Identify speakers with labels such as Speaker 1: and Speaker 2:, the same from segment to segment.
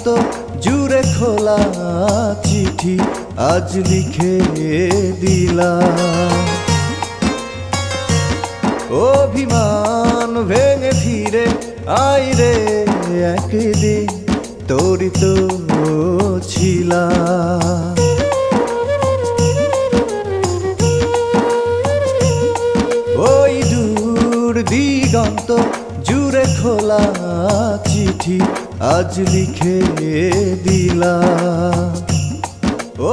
Speaker 1: দিগন্ত জুড়ে খোলা চিঠি আজ লিখে দিলাম। অভিমান ভেঙে ফিরে আইরে একদিন তোরই তো ছিলাম। ওই দূর দিগন্ত জুড়ে খোলা চিঠি আজ লিখে দিলাম।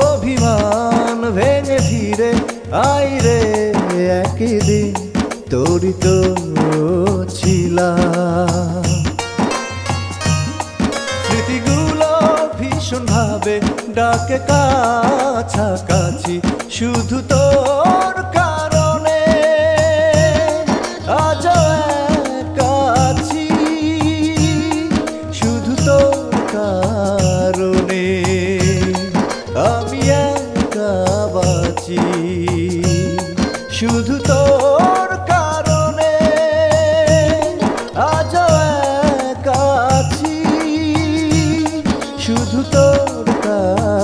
Speaker 1: অভিমান ভেঙে ফিরে আইরে একদিন তোরই তো ছিলাম। স্মৃতিগুলো ভীষণ ভাবে ডাকে কাছাকাছি শুধু তোর কারণে। আজ একাছি শুধু তোর কারণে। আমি একা বাঁচি শুধু তোর কারণে। আজ একা আছি শুধু তোর কারণে।